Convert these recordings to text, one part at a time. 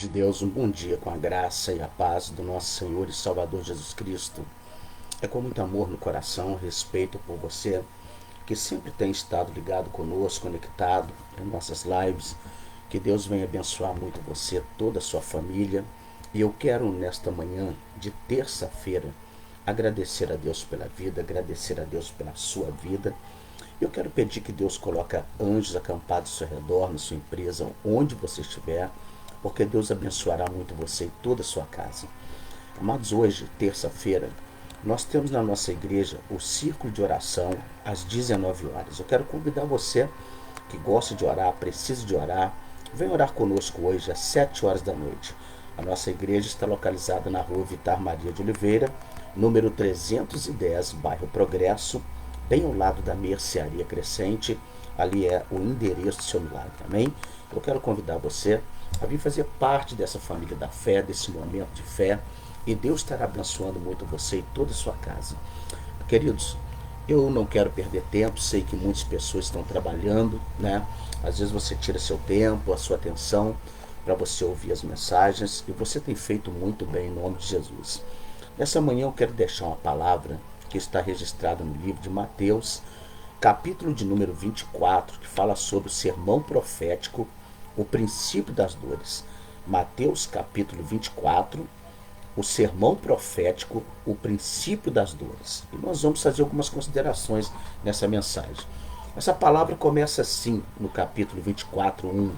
de Deus, um bom dia com a graça e a paz do nosso Senhor e Salvador Jesus Cristo. É com muito amor no coração, respeito por você, que sempre tem estado ligado conosco, conectado em nossas lives. Que Deus venha abençoar muito você, toda a sua família. E eu quero, nesta manhã de terça-feira, agradecer a Deus pela vida, agradecer a Deus pela sua vida. Eu quero pedir que Deus coloque anjos acampados ao seu redor, na sua empresa, onde você estiver, porque Deus abençoará muito você e toda a sua casa. Amados, hoje, terça-feira, nós temos na nossa igreja o círculo de oração às 19 horas. Eu quero convidar você que gosta de orar, precisa de orar, vem orar conosco hoje às 7 horas da noite. A nossa igreja está localizada na rua Vitar Maria de Oliveira, número 310, bairro Progresso, bem ao lado da Mercearia Crescente. Ali é o endereço do seu milagre, amém? Eu quero convidar você a vir fazer parte dessa família da fé, desse momento de fé, e Deus estará abençoando muito você e toda a sua casa. Queridos, eu não quero perder tempo, sei que muitas pessoas estão trabalhando, né? Às vezes você tira seu tempo, a sua atenção para você ouvir as mensagens, e você tem feito muito bem em nome de Jesus. Nessa manhã eu quero deixar uma palavra que está registrada no livro de Mateus, capítulo de número 24, que fala sobre o sermão profético, o princípio das dores. Mateus capítulo 24, o sermão profético, o princípio das dores. E nós vamos fazer algumas considerações nessa mensagem. Essa palavra começa assim, no capítulo 24, 1.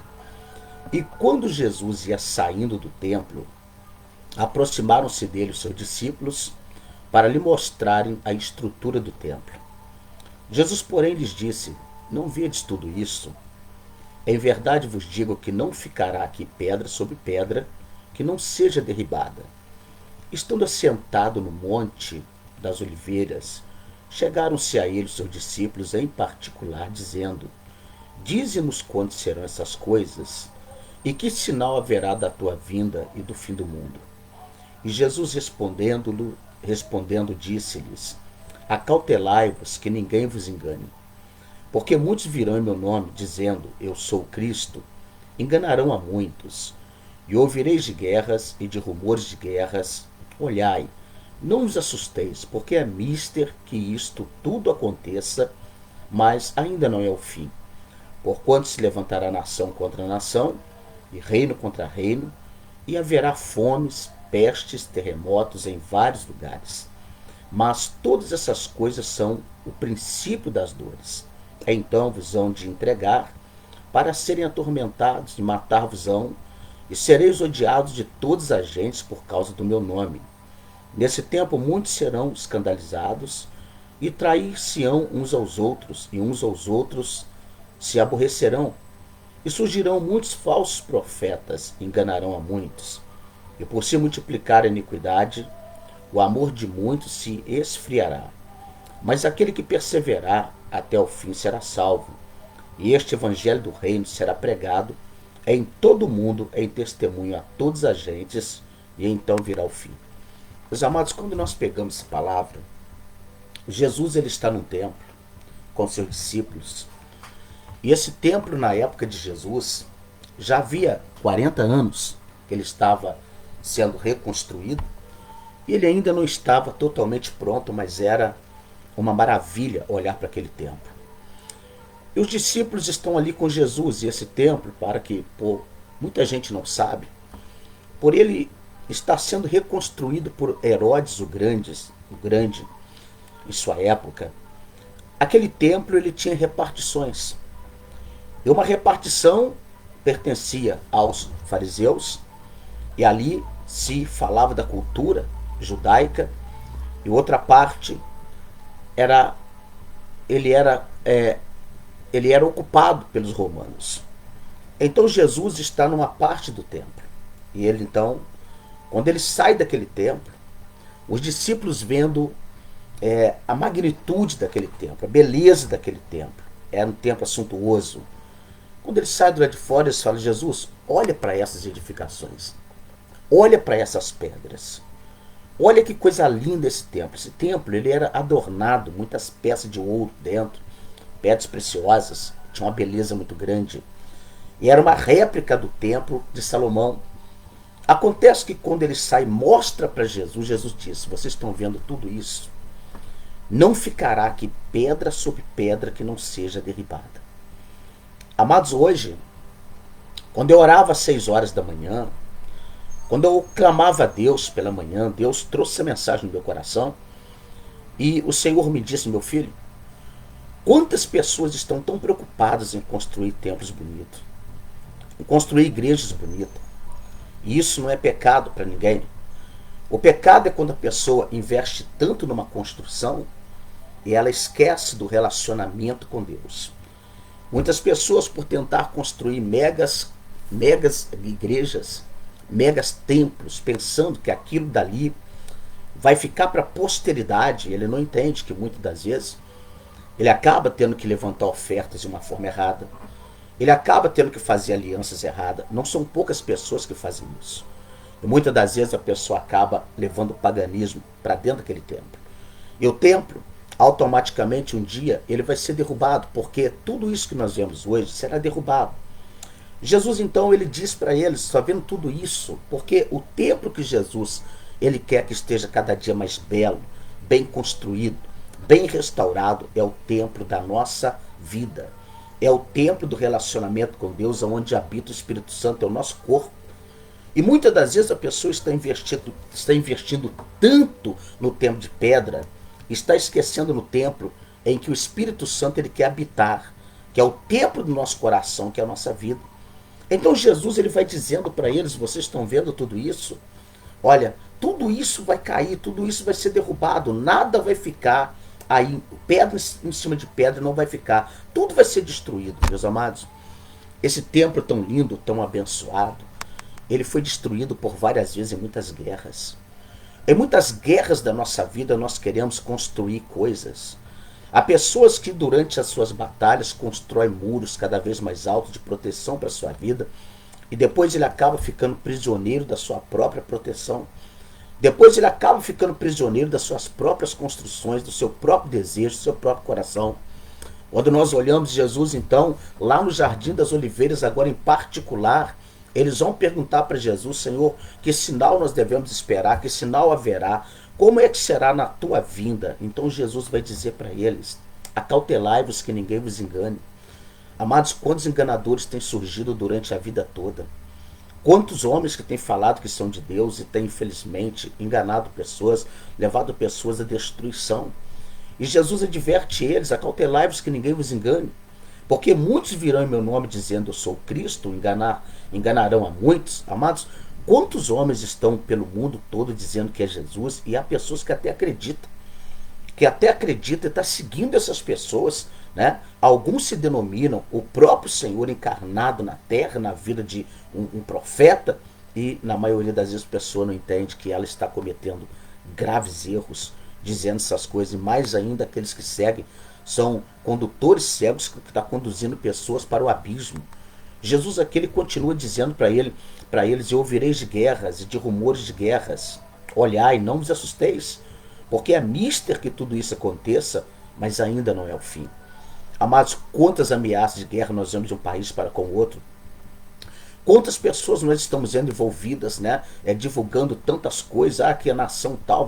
E quando Jesus ia saindo do templo, aproximaram-se dele os seus discípulos para lhe mostrarem a estrutura do templo. Jesus, porém, lhes disse: Não vedes tudo isso? Em verdade vos digo que não ficará aqui pedra sobre pedra que não seja derribada. Estando assentado no monte das oliveiras, chegaram-se a ele os seus discípulos em particular, dizendo: Dize-nos quando serão essas coisas, e que sinal haverá da tua vinda e do fim do mundo. E Jesus respondendo, disse-lhes: Acautelai-vos que ninguém vos engane. Porque muitos virão em meu nome, dizendo: Eu sou o Cristo, enganarão a muitos. E ouvireis de guerras e de rumores de guerras. Olhai, não vos assusteis, porque é mister que isto tudo aconteça, mas ainda não é o fim. Porquanto se levantará nação contra nação, e reino contra reino, e haverá fomes, pestes, terremotos em vários lugares. Mas todas essas coisas são o princípio das dores. Então vos hão de entregar para serem atormentados, e matar-vos-ão, e sereis odiados de todas as gentes por causa do meu nome. Nesse tempo muitos serão escandalizados, e trair-se-ão uns aos outros, e uns aos outros se aborrecerão. E surgirão muitos falsos profetas, e enganarão a muitos. E por se multiplicar a iniquidade, o amor de muitos se esfriará. Mas aquele que perseverar até o fim será salvo. E este evangelho do reino será pregado em todo o mundo, em testemunho a todas as gentes, e então virá o fim. Meus amados, quando nós pegamos essa palavra, Jesus ele está num templo com seus discípulos. E esse templo, na época de Jesus, já havia 40 anos que ele estava sendo reconstruído. E ele ainda não estava totalmente pronto, mas era uma maravilha olhar para aquele templo. E os discípulos estão ali com Jesus, e esse templo, para que muita gente não sabe, por ele está sendo reconstruído por Herodes o Grande, em sua época. Aquele templo ele tinha repartições. E uma repartição pertencia aos fariseus, e ali se falava da cultura judaica, e outra parte ele era ocupado pelos romanos. Então Jesus está numa parte do templo, e ele então, quando ele sai daquele templo, os discípulos vendo a magnitude daquele templo, a beleza daquele templo, era um templo suntuoso. Quando ele sai do lado de fora, eles falam: Jesus, olha para essas edificações, olha para essas pedras. Olha que coisa linda esse templo. Esse templo ele era adornado, muitas peças de ouro dentro, pedras preciosas, tinha uma beleza muito grande. E era uma réplica do templo de Salomão. Acontece que quando ele sai, mostra para Jesus, Jesus disse: vocês estão vendo tudo isso? Não ficará aqui pedra sobre pedra que não seja derribada. Amados, hoje, quando eu orava às 6 horas da manhã, quando eu clamava a Deus pela manhã, Deus trouxe essa mensagem no meu coração e o Senhor me disse: meu filho, quantas pessoas estão tão preocupadas em construir templos bonitos, em construir igrejas bonitas? E isso não é pecado para ninguém. O pecado é quando a pessoa investe tanto numa construção e ela esquece do relacionamento com Deus. Muitas pessoas, por tentar construir megas igrejas, megas templos, pensando que aquilo dali vai ficar para a posteridade, ele não entende que muitas das vezes ele acaba tendo que levantar ofertas de uma forma errada, ele acaba tendo que fazer alianças erradas. Não são poucas pessoas que fazem isso. E muitas das vezes a pessoa acaba levando o paganismo para dentro daquele templo. E o templo, automaticamente um dia, ele vai ser derrubado, porque tudo isso que nós vemos hoje será derrubado. Jesus então, ele diz para eles: só vendo tudo isso, porque o templo que Jesus, ele quer que esteja cada dia mais belo, bem construído, bem restaurado, é o templo da nossa vida. É o templo do relacionamento com Deus, onde habita o Espírito Santo, é o nosso corpo. E muitas das vezes a pessoa está investindo tanto no templo de pedra, está esquecendo no templo em que o Espírito Santo ele quer habitar, que é o templo do nosso coração, que é a nossa vida. Então Jesus, ele vai dizendo para eles: vocês estão vendo tudo isso? Olha, tudo isso vai cair, tudo isso vai ser derrubado, nada vai ficar aí, pedra em cima de pedra não vai ficar, tudo vai ser destruído, meus amados. Esse templo tão lindo, tão abençoado, ele foi destruído por várias vezes em muitas guerras. Em muitas guerras da nossa vida nós queremos construir coisas. Há pessoas que durante as suas batalhas constroem muros cada vez mais altos de proteção para a sua vida, e depois ele acaba ficando prisioneiro da sua própria proteção. Depois ele acaba ficando prisioneiro das suas próprias construções, do seu próprio desejo, do seu próprio coração. Quando nós olhamos Jesus, então, lá no Jardim das Oliveiras, agora em particular, eles vão perguntar para Jesus: Senhor, que sinal nós devemos esperar, que sinal haverá, como é que será na tua vinda? Então Jesus vai dizer para eles: acautelai-vos que ninguém vos engane. Amados, quantos enganadores têm surgido durante a vida toda? Quantos homens que têm falado que são de Deus e têm, infelizmente, enganado pessoas, levado pessoas à destruição. E Jesus adverte eles: acautelai-vos que ninguém vos engane. Porque muitos virão em meu nome dizendo: eu sou Cristo, enganarão a muitos. Amados, quantos homens estão pelo mundo todo dizendo que é Jesus, e há pessoas que até acreditam. Que até acredita e está seguindo essas pessoas, né? Alguns se denominam o próprio Senhor encarnado na terra, na vida de um profeta, e na maioria das vezes a pessoa não entende que ela está cometendo graves erros, dizendo essas coisas. E mais ainda, aqueles que seguem são condutores cegos que estão conduzindo pessoas para o abismo. Jesus aqui, ele continua dizendo para eles: e ouvireis de guerras e de rumores de guerras, olhai, não vos assusteis, porque é mister que tudo isso aconteça, mas ainda não é o fim. Amados, quantas ameaças de guerra nós vemos de um país para com o outro? Quantas pessoas nós estamos sendo envolvidas, né? Divulgando tantas coisas, que a nação tal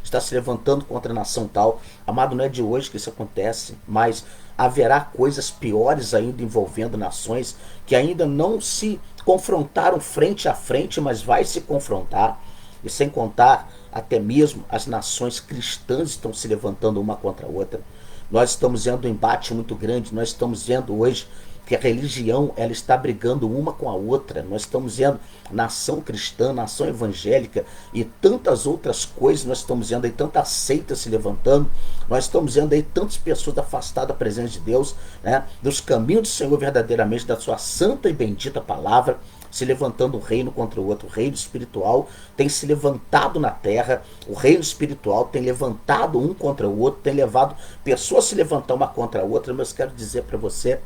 está se levantando contra a nação tal. Amado, não é de hoje que isso acontece, mas haverá coisas piores ainda envolvendo nações que ainda não se confrontaram frente a frente, mas vai se confrontar. E sem contar, até mesmo as nações cristãs estão se levantando uma contra a outra. Nós estamos vendo um embate muito grande, nós estamos vendo hoje que a religião ela está brigando uma com a outra. Nós estamos vendo nação cristã, nação evangélica e tantas outras coisas. Nós estamos vendo aí tanta seita se levantando. Nós estamos vendo aí tantas pessoas afastadas da presença de Deus, né, dos caminhos do Senhor verdadeiramente, da sua santa e bendita palavra, se levantando um reino contra o outro. O reino espiritual tem se levantado na terra, o reino espiritual tem levantado um contra o outro, tem levado pessoas a se levantar uma contra a outra. Mas quero dizer para você,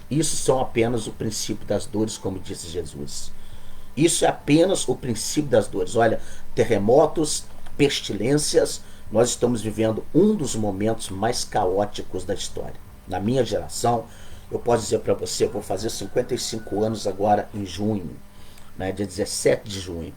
isso são apenas o princípio das dores, como disse Jesus. Isso é apenas o princípio das dores. Olha, terremotos, pestilências, nós estamos vivendo um dos momentos mais caóticos da história. Na minha geração, eu posso dizer para você, eu vou fazer 55 anos agora em junho. né, dia 17 de junho.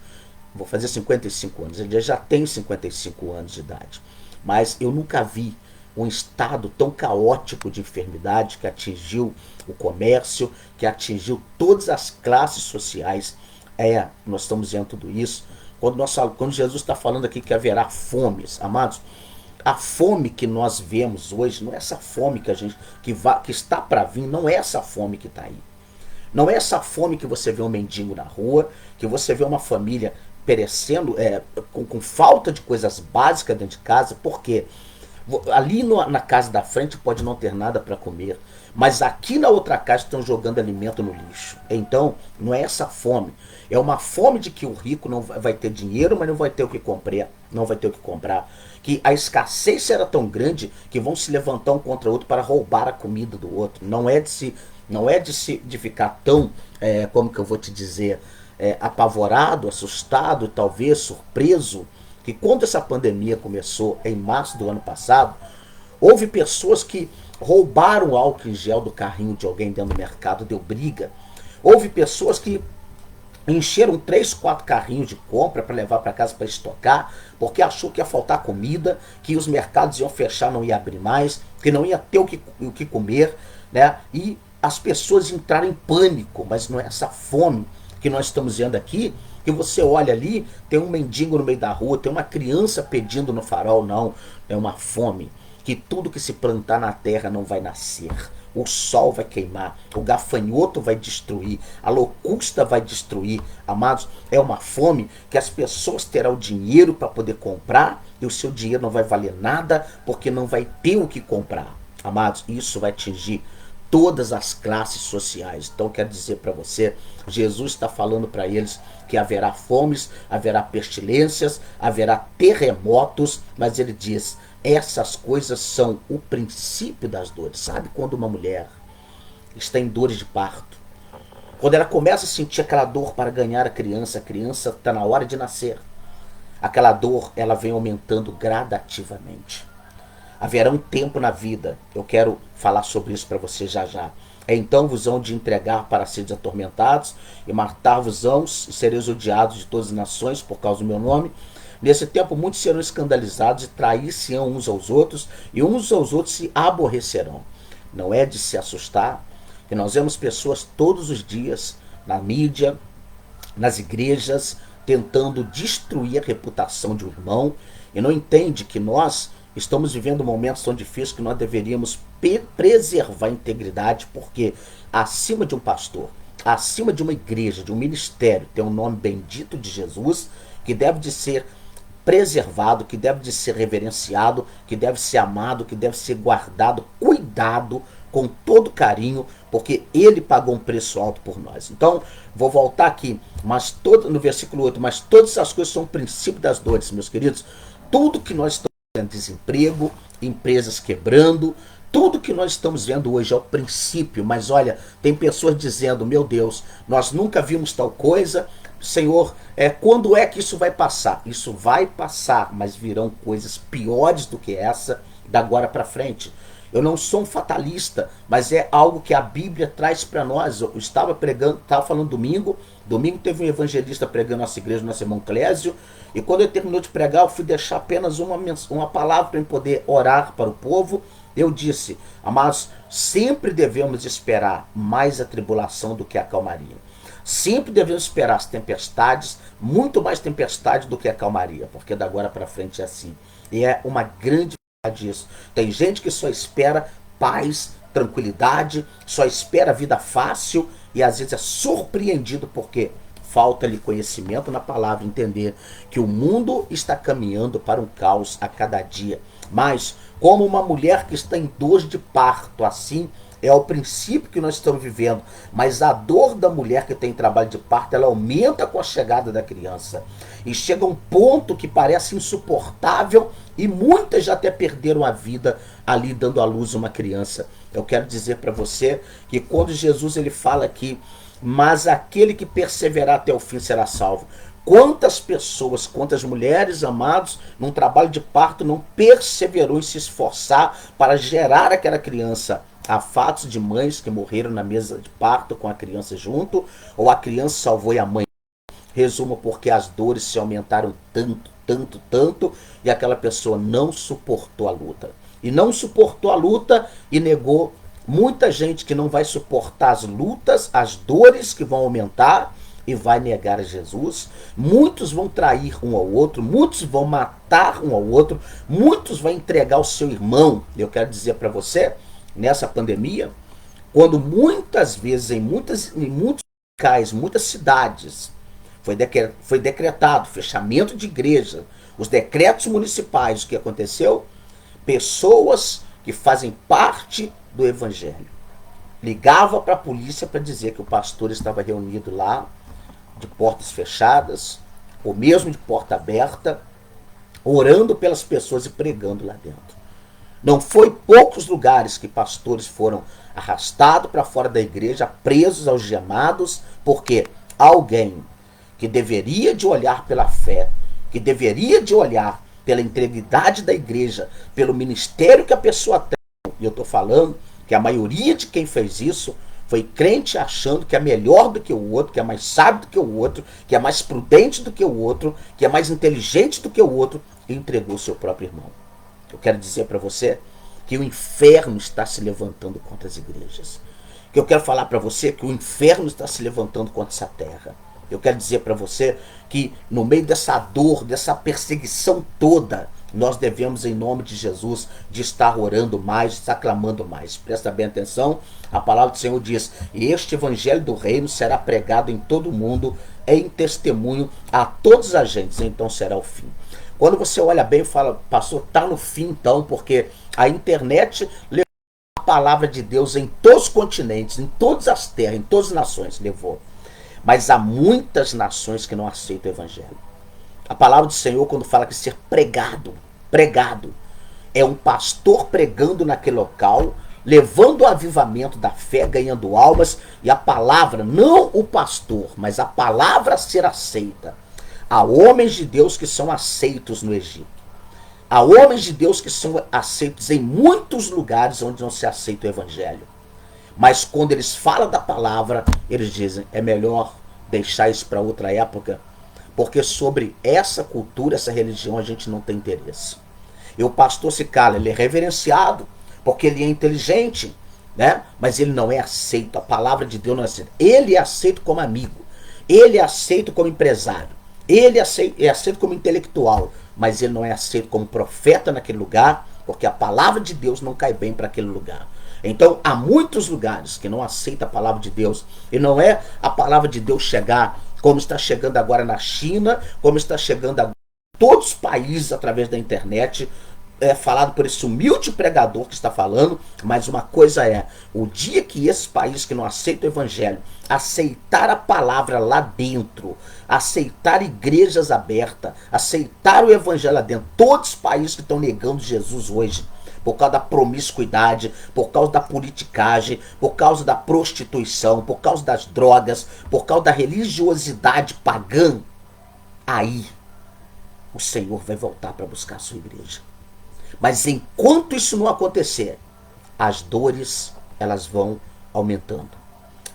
Vou fazer 55 anos. Ele já tem 55 anos de idade. Mas eu nunca vi um estado tão caótico de enfermidade que atingiu o comércio, que atingiu todas as classes sociais. Nós estamos vendo tudo isso. Quando Jesus está falando aqui que haverá fomes, amados, a fome que nós vemos hoje não é essa fome que está para vir, não é essa fome que está aí. Não é essa fome que você vê um mendigo na rua, que você vê uma família perecendo com falta de coisas básicas dentro de casa. Por quê? Ali na casa da frente pode não ter nada para comer, mas aqui na outra casa estão jogando alimento no lixo. Então, não é essa fome. É uma fome de que o rico não vai ter dinheiro, mas não vai ter o que comprar. Não vai ter o que comprar. Que a escassez será tão grande que vão se levantar um contra o outro para roubar a comida do outro. Não é de ficar tão, como que eu vou te dizer, apavorado, assustado, talvez surpreso, que quando essa pandemia começou em março do ano passado, houve pessoas que roubaram o álcool em gel do carrinho de alguém dentro do mercado, deu briga. Houve pessoas que encheram 3, 4 carrinhos de compra para levar para casa para estocar, porque achou que ia faltar comida, que os mercados iam fechar, não ia abrir mais, que não ia ter o que comer, né? E as pessoas entraram em pânico, mas não é essa fome que nós estamos vendo aqui, que você olha ali, tem um mendigo no meio da rua, tem uma criança pedindo no farol, não, é uma fome, que tudo que se plantar na terra não vai nascer. O sol vai queimar, o gafanhoto vai destruir, a locusta vai destruir. Amados, é uma fome que as pessoas terão dinheiro para poder comprar e o seu dinheiro não vai valer nada porque não vai ter o que comprar. Amados, isso vai atingir todas as classes sociais. Então, quero dizer para você, Jesus está falando para eles que haverá fomes, haverá pestilências, haverá terremotos, mas ele diz: essas coisas são o princípio das dores. Sabe quando uma mulher está em dores de parto? Quando ela começa a sentir aquela dor para ganhar a criança está na hora de nascer. Aquela dor, ela vem aumentando gradativamente. Haverá um tempo na vida, eu quero falar sobre isso para você já já. Então vos hão de entregar para seres atormentados, e matar-vos-ão, e sereis odiados de todas as nações por causa do meu nome. Nesse tempo muitos serão escandalizados e trair-se-ão uns aos outros, e uns aos outros se aborrecerão. Não é de se assustar que nós vemos pessoas todos os dias na mídia, nas igrejas, tentando destruir a reputação de um irmão, e não entende que nós estamos vivendo momentos tão difíceis que nós deveríamos preservar a integridade, porque acima de um pastor, acima de uma igreja, de um ministério, tem um nome bendito de Jesus, que deve de ser preservado, que deve de ser reverenciado, que deve ser amado, que deve ser guardado, cuidado, com todo carinho, porque ele pagou um preço alto por nós. Então, vou voltar aqui, no versículo 8, mas todas essas coisas são o princípio das dores, meus queridos. Tudo que nós estamos vendo, desemprego, empresas quebrando, tudo que nós estamos vendo hoje é o princípio, mas olha, tem pessoas dizendo: meu Deus, nós nunca vimos tal coisa, Senhor, quando é que isso vai passar? Isso vai passar, mas virão coisas piores do que essa da agora para frente. Eu não sou um fatalista, mas é algo que a Bíblia traz para nós. Eu estava falando domingo teve um evangelista pregando na nossa igreja, nosso irmão Clésio, e quando ele terminou de pregar, eu fui deixar apenas uma palavra para ele poder orar para o povo. Eu disse: amados, sempre devemos esperar mais a tribulação do que a calmaria. Sempre devemos esperar as tempestades, muito mais tempestade do que a calmaria, porque da agora para frente é assim. E é uma grande verdade isso. Tem gente que só espera paz, tranquilidade, só espera vida fácil e às vezes é surpreendido porque falta-lhe conhecimento na palavra, entender que o mundo está caminhando para um caos a cada dia. Mas, como uma mulher que está em dor de parto, assim é o princípio que nós estamos vivendo. Mas a dor da mulher que tem trabalho de parto, ela aumenta com a chegada da criança. E chega a um ponto que parece insuportável e muitas já até perderam a vida ali dando à luz uma criança. Eu quero dizer para você que quando Jesus ele fala aqui: mas aquele que perseverar até o fim será salvo. Quantas pessoas, quantas mulheres, amados, num trabalho de parto não perseverou em se esforçar para gerar aquela criança? Há fatos de mães que morreram na mesa de parto com a criança junto, ou a criança salvou e a mãe Resumo, porque as dores se aumentaram tanto, tanto, tanto, e aquela pessoa não suportou a luta. E não suportou a luta e negou. Muita gente que não vai suportar as lutas, as dores que vão aumentar e vai negar a Jesus. Muitos vão trair um ao outro, muitos vão matar um ao outro, muitos vão entregar o seu irmão. Eu quero dizer para você, nessa pandemia, quando muitas vezes em muitos locais, muitas cidades, foi decretado fechamento de igreja, os decretos municipais, o que aconteceu? Pessoas que fazem parte do evangelho ligava para a polícia para dizer que o pastor estava reunido lá, de portas fechadas, ou mesmo de porta aberta, orando pelas pessoas e pregando lá dentro. Não foi poucos lugares que pastores foram arrastados para fora da igreja, presos, algemados, porque alguém que deveria de olhar pela fé, que deveria de olhar pela integridade da igreja, pelo ministério que a pessoa tem, e eu estou falando que a maioria de quem fez isso foi crente achando que é melhor do que o outro, que é mais sábio do que o outro, que é mais prudente do que o outro, que é mais inteligente do que o outro, e entregou o seu próprio irmão. Eu quero dizer para você que o inferno está se levantando contra as igrejas. Que eu quero falar para você que o inferno está se levantando contra essa terra. Eu quero dizer para você que no meio dessa dor, dessa perseguição toda, nós devemos, em nome de Jesus, de estar orando mais, estar clamando mais. Presta bem atenção, a palavra do Senhor diz: e este evangelho do reino será pregado em todo o mundo, em testemunho a todos os gentes, então será o fim. Quando você olha bem e fala, pastor, está no fim então, porque a internet levou a palavra de Deus em todos os continentes, em todas as terras, em todas as nações, levou. Mas há muitas nações que não aceitam o evangelho. A palavra do Senhor, quando fala que ser pregado, é um pastor pregando naquele local, levando o avivamento da fé, ganhando almas, e a palavra, não o pastor, mas a palavra a ser aceita. Há homens de Deus que são aceitos no Egito. Há homens de Deus que são aceitos em muitos lugares onde não se aceita o evangelho. Mas quando eles falam da palavra, eles dizem, é melhor deixar isso para outra época, porque sobre essa cultura, essa religião, a gente não tem interesse. E o pastor se cala, ele é reverenciado, porque ele é inteligente, né? Mas ele não é aceito, a palavra de Deus não é aceita. Ele é aceito como amigo, ele é aceito como empresário, ele é aceito como intelectual, mas ele não é aceito como profeta naquele lugar, porque a palavra de Deus não cai bem para aquele lugar. Então, há muitos lugares que não aceitam a palavra de Deus, e não é a palavra de Deus chegar como está chegando agora na China, como está chegando agora em todos os países através da internet, falado por esse humilde pregador que está falando, mas uma coisa é, o dia que esses países que não aceitam o evangelho aceitar a palavra lá dentro, aceitar igrejas abertas, aceitar o evangelho lá dentro, todos os países que estão negando Jesus hoje, por causa da promiscuidade, por causa da politicagem, por causa da prostituição, por causa das drogas, por causa da religiosidade pagã, aí o Senhor vai voltar para buscar a sua igreja. Mas enquanto isso não acontecer, as dores, elas vão aumentando.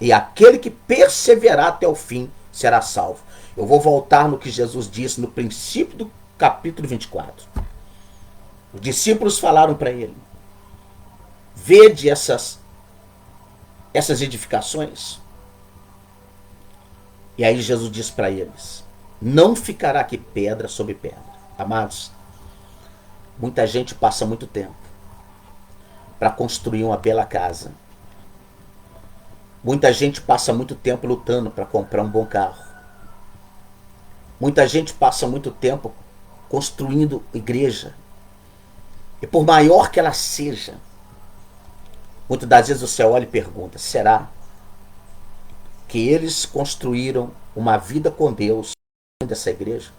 E aquele que perseverar até o fim será salvo. Eu vou voltar no que Jesus disse no princípio do capítulo 24. Os discípulos falaram para ele, vede essas edificações. E aí Jesus disse para eles, não ficará aqui pedra sobre pedra. Amados, muita gente passa muito tempo para construir uma bela casa. Muita gente passa muito tempo lutando para comprar um bom carro. Muita gente passa muito tempo construindo igreja. E por maior que ela seja, muitas das vezes você olha e pergunta, será que eles construíram uma vida com Deus dessa igreja?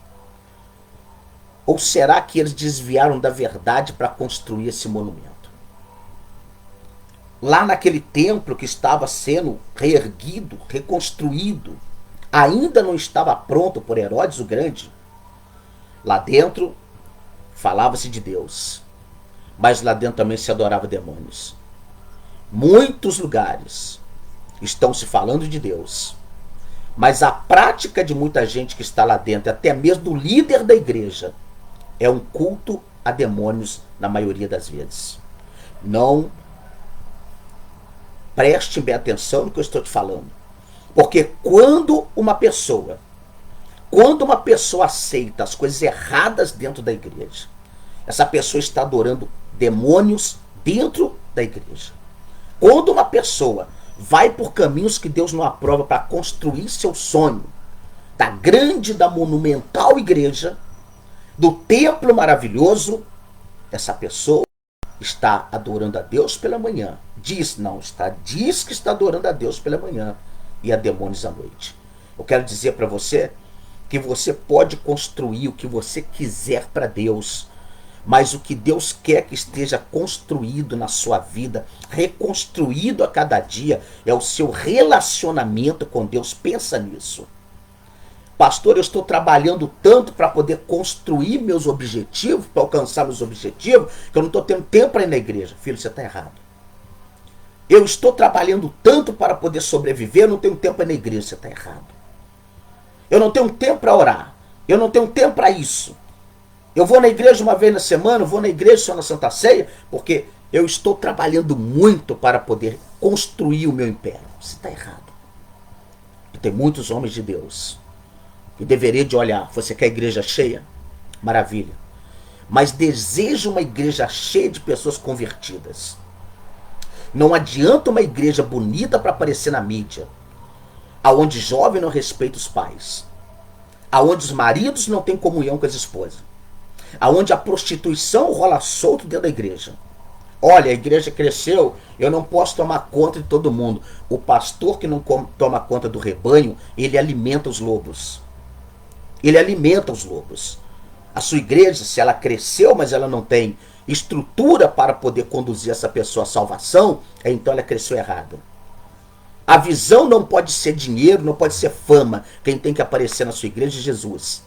Ou será que eles desviaram da verdade para construir esse monumento? Lá naquele templo que estava sendo reerguido, reconstruído, ainda não estava pronto por Herodes o Grande. Lá dentro falava-se de Deus, mas lá dentro também se adorava demônios. Muitos lugares estão se falando de Deus, Mas a prática de muita gente que está lá dentro, até mesmo do líder da igreja, é um culto a demônios na maioria das vezes. Não preste bem atenção no que eu estou te falando. Porque quando uma pessoa aceita as coisas erradas dentro da igreja, essa pessoa está adorando demônios dentro da igreja. Quando uma pessoa vai por caminhos que Deus não aprova para construir seu sonho, da grande, da monumental igreja, do templo maravilhoso, essa pessoa está adorando a Deus pela manhã. Diz que está adorando a Deus pela manhã e a demônios à noite. Eu quero dizer para você que você pode construir o que você quiser para Deus, mas o que Deus quer que esteja construído na sua vida, reconstruído a cada dia, é o seu relacionamento com Deus. Pensa nisso. Pastor, eu estou trabalhando tanto para poder construir meus objetivos, para alcançar meus objetivos, que eu não estou tendo tempo para ir na igreja. Filho, você está errado. Eu estou trabalhando tanto para poder sobreviver, eu não tenho tempo para ir na igreja. Você está errado. Eu não tenho tempo para orar. Eu não tenho tempo para isso. Eu vou na igreja uma vez na semana, eu vou na igreja só na Santa Ceia, porque eu estou trabalhando muito para poder construir o meu império. Você está errado. E tem muitos homens de Deus que deveria de olhar. Você quer igreja cheia? Maravilha. Mas deseja uma igreja cheia de pessoas convertidas. Não adianta uma igreja bonita para aparecer na mídia, aonde jovem não respeita os pais, aonde os maridos não têm comunhão com as esposas, aonde a prostituição rola solto dentro da igreja. Olha, a igreja cresceu, eu não posso tomar conta de todo mundo. O pastor que não toma conta do rebanho, ele alimenta os lobos. Ele alimenta os lobos. A sua igreja, se ela cresceu, mas ela não tem estrutura para poder conduzir essa pessoa à salvação, então ela cresceu errado. A visão não pode ser dinheiro, não pode ser fama. Quem tem que aparecer na sua igreja é Jesus.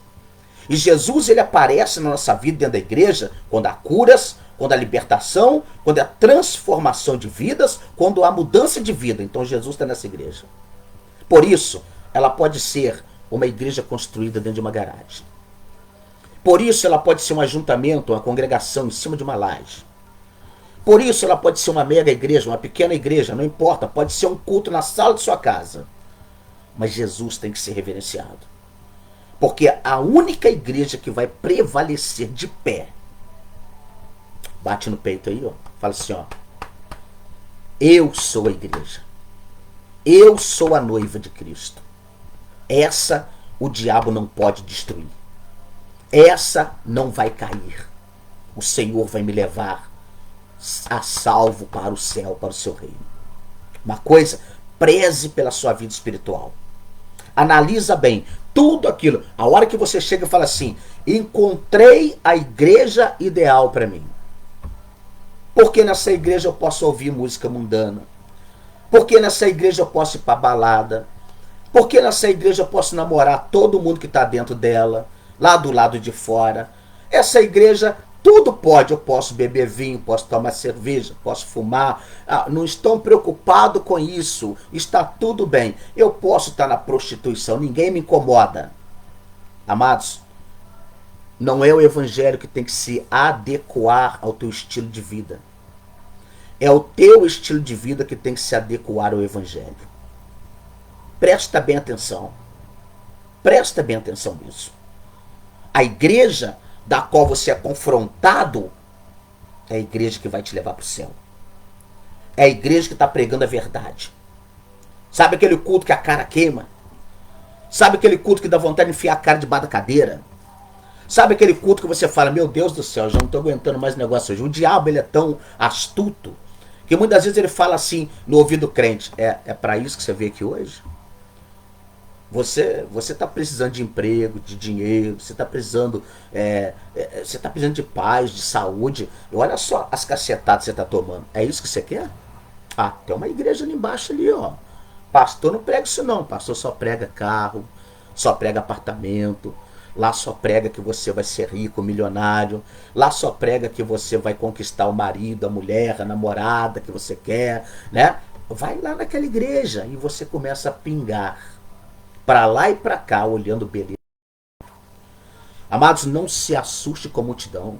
E Jesus, ele aparece na nossa vida dentro da igreja quando há curas, quando há libertação, quando há transformação de vidas, quando há mudança de vida. Então Jesus está nessa igreja. Por isso, ela pode ser uma igreja construída dentro de uma garagem. Por isso, ela pode ser um ajuntamento, uma congregação em cima de uma laje. Por isso, ela pode ser uma mega igreja, uma pequena igreja, não importa. Pode ser um culto na sala de sua casa. Mas Jesus tem que ser reverenciado. Porque a única igreja que vai prevalecer de pé, bate no peito aí, ó, fala assim, ó, eu sou a igreja. Eu sou a noiva de Cristo. Essa o diabo não pode destruir. Essa não vai cair. O Senhor vai me levar a salvo para o céu, para o seu reino. Uma coisa, preze pela sua vida espiritual. Analisa bem tudo aquilo. A hora que você chega e fala assim, encontrei a igreja ideal para mim. Porque nessa igreja eu posso ouvir música mundana. Porque nessa igreja eu posso ir para balada. Porque nessa igreja eu posso namorar todo mundo que está dentro dela, lá do lado de fora. Essa igreja, tudo pode. Eu posso beber vinho, posso tomar cerveja, posso fumar. Não estão preocupados com isso. Está tudo bem. Eu posso estar na prostituição, ninguém me incomoda. Amados, não é o evangelho que tem que se adequar ao teu estilo de vida. É o teu estilo de vida que tem que se adequar ao evangelho. Presta bem atenção. Presta bem atenção nisso. A igreja da qual você é confrontado é a igreja que vai te levar para o céu. É a igreja que está pregando a verdade. Sabe aquele culto que a cara queima? Sabe aquele culto que dá vontade de enfiar a cara debaixo da cadeira? Sabe aquele culto que você fala, meu Deus do céu, já não estou aguentando mais negócio hoje. O diabo, ele é tão astuto que muitas vezes ele fala assim no ouvido do crente, é para isso que você veio aqui hoje? Você está precisando de emprego, de dinheiro, você está precisando de paz, de saúde. E olha só as cacetadas que você está tomando. É isso que você quer? Tem uma igreja ali embaixo ali, ó. Pastor não prega isso não. Pastor só prega carro, só prega apartamento. Lá só prega que você vai ser rico, milionário. Lá só prega que você vai conquistar o marido, a mulher, a namorada que você quer, né? Vai lá naquela igreja e você começa a pingar. para lá e para cá, olhando beleza. Amados, não se assuste com a multidão.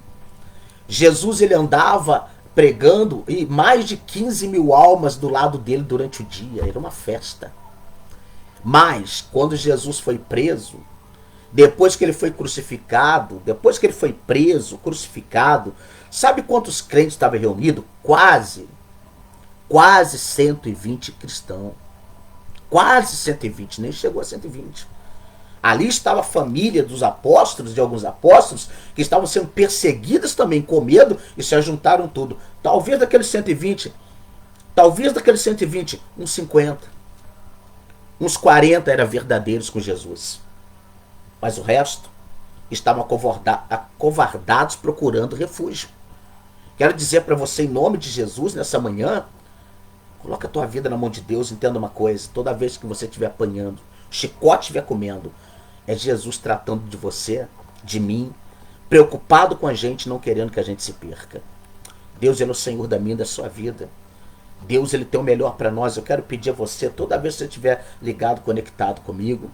Jesus, ele andava pregando e mais de 15 mil almas do lado dele durante o dia. Era uma festa. Mas, quando Jesus foi preso, depois que ele foi crucificado, depois que ele foi preso, crucificado, sabe quantos crentes estavam reunidos? Quase 120 cristãos. Quase 120, nem chegou a 120. Ali estava a família dos apóstolos, de alguns apóstolos, que estavam sendo perseguidos também com medo e se ajuntaram tudo. Talvez daqueles 120, uns 50, uns 40 eram verdadeiros com Jesus. Mas o resto estavam acovardados procurando refúgio. Quero dizer para você, em nome de Jesus, nessa manhã, coloca a tua vida na mão de Deus. Entenda uma coisa: toda vez que você estiver apanhando, o chicote estiver comendo, é Jesus tratando de você, de mim, preocupado com a gente, não querendo que a gente se perca. Deus, ele é o Senhor da minha e da sua vida. Deus, ele tem o melhor para nós. Eu quero pedir a você, toda vez que você estiver ligado, conectado comigo,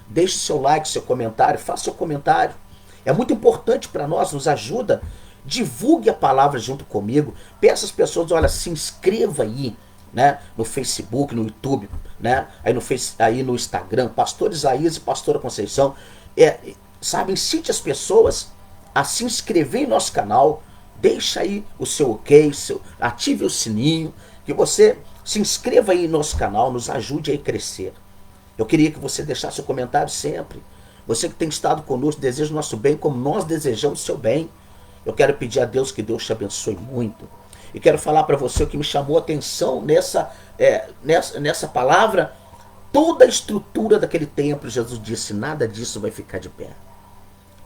deixe seu like, seu comentário, faça seu comentário. É muito importante para nós, nos ajuda. Divulgue a palavra junto comigo. Peça às pessoas, olha, se inscreva aí, né, no Facebook, no YouTube, né, aí no Instagram, Pastor Isaías e Pastora Conceição. Sabe, incite as pessoas a se inscrever em nosso canal. Deixa aí o seu ok, ative o sininho, que você se inscreva aí no nosso canal, nos ajude a crescer. Eu queria que você deixasse seu comentário sempre. Você que tem estado conosco, deseja o nosso bem como nós desejamos o seu bem. Eu quero pedir a Deus que Deus te abençoe muito. E quero falar para você o que me chamou a atenção nessa palavra. Toda a estrutura daquele templo, Jesus disse, nada disso vai ficar de pé.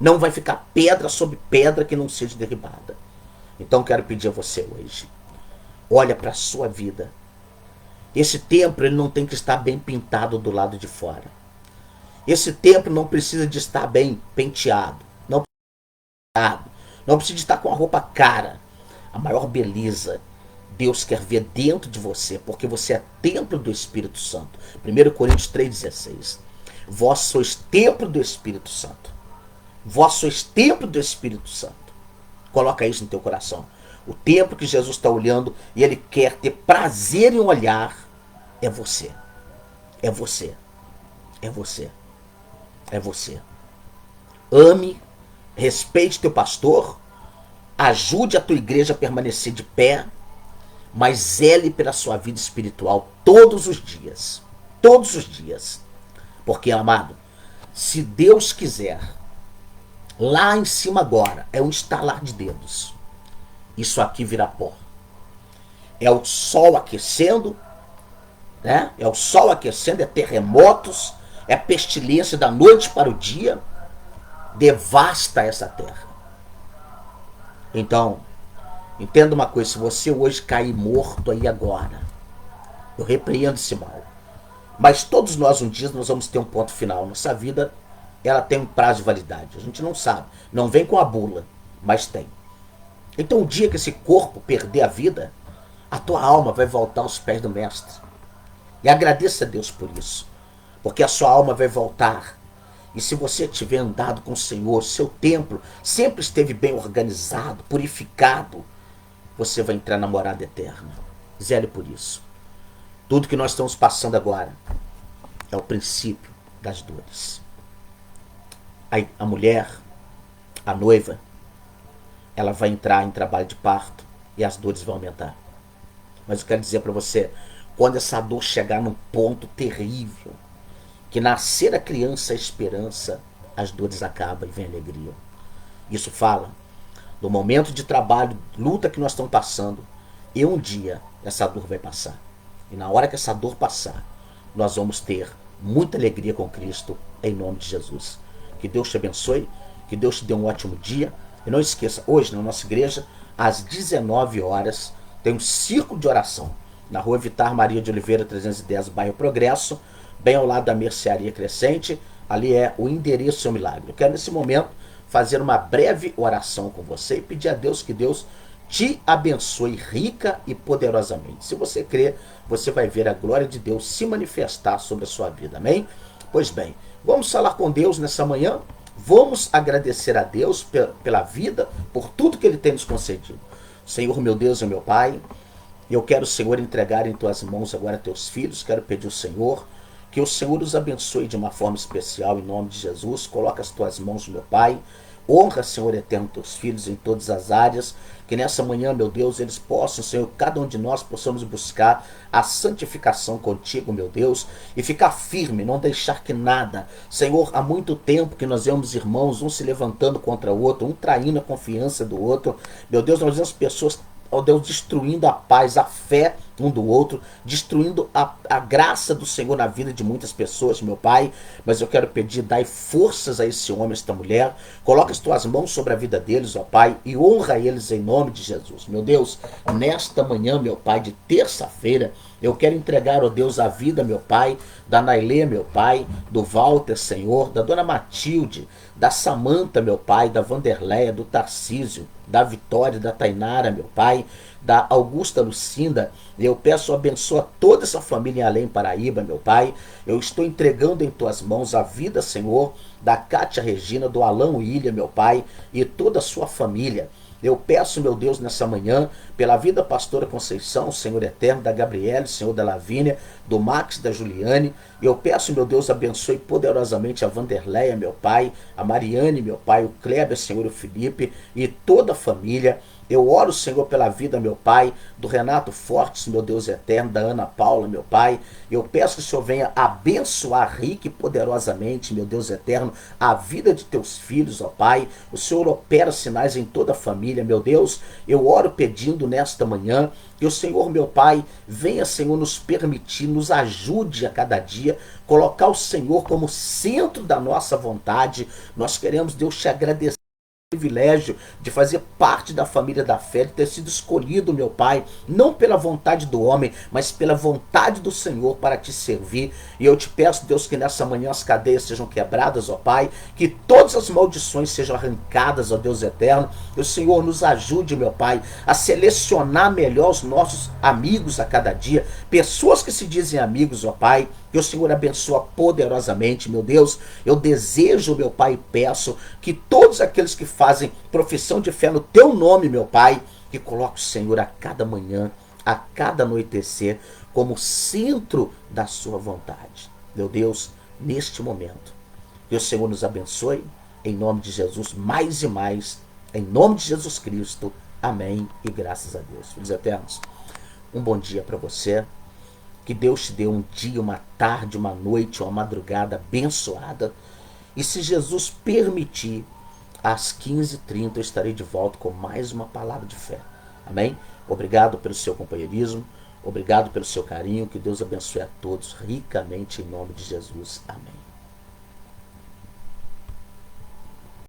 Não vai ficar pedra sobre pedra que não seja derribada. Então quero pedir a você hoje, olha para a sua vida. Esse templo, ele não tem que estar bem pintado do lado de fora. Esse templo não precisa de estar bem penteado. Não precisa de estar com a roupa cara. A maior beleza, Deus quer ver dentro de você, porque você é templo do Espírito Santo. 1 Coríntios 3,16. Vós sois templo do Espírito Santo. Vós sois templo do Espírito Santo. Coloca isso no teu coração. O templo que Jesus está olhando e ele quer ter prazer em olhar é você. É você. É você. É você. Ame, respeite teu pastor, ajude a tua igreja a permanecer de pé, mas zele pela sua vida espiritual todos os dias. Todos os dias. Porque, amado, se Deus quiser, lá em cima agora é um estalar de dedos. Isso aqui vira pó. É o sol aquecendo, né? É o sol aquecendo, é terremotos, é pestilência da noite para o dia, devasta essa terra. Então, entenda uma coisa, se você hoje cair morto aí agora, eu repreendo esse mal. Mas todos nós um dia nós vamos ter um ponto final. Nossa vida, ela tem um prazo de validade. A gente não sabe. Não vem com a bula, mas tem. Então o dia que esse corpo perder a vida, a tua alma vai voltar aos pés do Mestre. E agradeça a Deus por isso. Porque a sua alma vai voltar. E se você tiver andado com o Senhor, seu templo sempre esteve bem organizado, purificado, você vai entrar na morada eterna. Zele por isso. Tudo que nós estamos passando agora é o princípio das dores. A mulher, a noiva, ela vai entrar em trabalho de parto e as dores vão aumentar. Mas eu quero dizer para você, quando essa dor chegar num ponto terrível, que nascer a criança a esperança, as dores acabam e vem a alegria. Isso fala do momento de trabalho, luta que nós estamos passando, e um dia essa dor vai passar. E na hora que essa dor passar, nós vamos ter muita alegria com Cristo, em nome de Jesus. Que Deus te abençoe, que Deus te dê um ótimo dia. E não esqueça, hoje na nossa igreja, às 19 horas, tem um círculo de oração na rua Vitar Maria de Oliveira 310, bairro Progresso, bem ao lado da Mercearia Crescente. Ali é o endereço do seu milagre. Eu quero nesse momento fazer uma breve oração com você e pedir a Deus que Deus te abençoe rica e poderosamente. Se você crer, você vai ver a glória de Deus se manifestar sobre a sua vida. Amém? Pois bem, vamos falar com Deus nessa manhã? Vamos agradecer a Deus pela vida, por tudo que Ele tem nos concedido. Senhor, meu Deus e meu Pai, eu quero, Senhor, entregar em Tuas mãos agora teus filhos. Quero pedir ao Senhor que o Senhor os abençoe de uma forma especial em nome de Jesus. Coloca as Tuas mãos, meu Pai. Honra, Senhor eterno, teus filhos em todas as áreas. Que nessa manhã, meu Deus, eles possam, Senhor, cada um de nós possamos buscar a santificação contigo, meu Deus, e ficar firme, não deixar que nada. Senhor, há muito tempo que nós vemos irmãos, um se levantando contra o outro, um traindo a confiança do outro. Meu Deus, nós vemos pessoas, ó Deus, destruindo a paz, a fé um do outro, destruindo a graça do Senhor na vida de muitas pessoas, meu Pai. Mas eu quero pedir, dai forças a esse homem, a esta mulher. Coloca as tuas mãos sobre a vida deles, ó Pai, e honra eles em nome de Jesus. Meu Deus, nesta manhã, meu Pai, de terça-feira, eu quero entregar, ó Deus, a vida, meu Pai, da Nailê, meu Pai, do Walter, Senhor, da Dona Matilde, da Samanta, meu Pai, da Vanderleia, do Tarcísio, da Vitória, da Tainara, meu Pai, da Augusta Lucinda. Eu peço, abençoa toda essa família em Além Paraíba, meu Pai. Eu estou entregando em tuas mãos a vida, Senhor, da Cátia Regina, do Alain William, meu Pai, e toda a sua família. Eu peço, meu Deus, nessa manhã, pela vida da pastora Conceição, Senhor eterno, da Gabriele, Senhor da Lavínia, do Max, da Juliane. Eu peço, meu Deus, abençoe poderosamente a Vanderleia, meu Pai, a Mariane, meu Pai, o Kleber, Senhor, o Felipe e toda a família. Eu oro, Senhor, pela vida, meu Pai, do Renato Fortes, meu Deus eterno, da Ana Paula, meu Pai. Eu peço que o Senhor venha abençoar rica e poderosamente, meu Deus eterno, a vida de teus filhos, ó Pai. O Senhor opera sinais em toda a família, meu Deus. Eu oro pedindo nesta manhã que o Senhor, meu Pai, venha, Senhor, nos permitir, nos ajude a cada dia, colocar o Senhor como centro da nossa vontade. Nós queremos, Deus, te agradecer privilégio de fazer parte da família da fé, de ter sido escolhido, meu Pai, não pela vontade do homem, mas pela vontade do Senhor para te servir. E eu te peço, Deus, que nessa manhã as cadeias sejam quebradas, ó Pai, que todas as maldições sejam arrancadas, ó Deus eterno. E o Senhor nos ajude, meu Pai, a selecionar melhor os nossos amigos a cada dia, pessoas que se dizem amigos, ó Pai. Que o Senhor abençoa poderosamente, meu Deus. Eu desejo, meu Pai, e peço que todos aqueles que fazem profissão de fé no teu nome, meu Pai, que coloque o Senhor a cada manhã, a cada anoitecer, como centro da sua vontade. Meu Deus, neste momento, que o Senhor nos abençoe, em nome de Jesus, mais e mais, em nome de Jesus Cristo. Amém e graças a Deus. Filhos eternos, um bom dia para você. Que Deus te dê um dia, uma tarde, uma noite, uma madrugada abençoada. E se Jesus permitir, às 15h30 eu estarei de volta com mais uma palavra de fé. Amém? Obrigado pelo seu companheirismo. Obrigado pelo seu carinho. Que Deus abençoe a todos ricamente em nome de Jesus. Amém.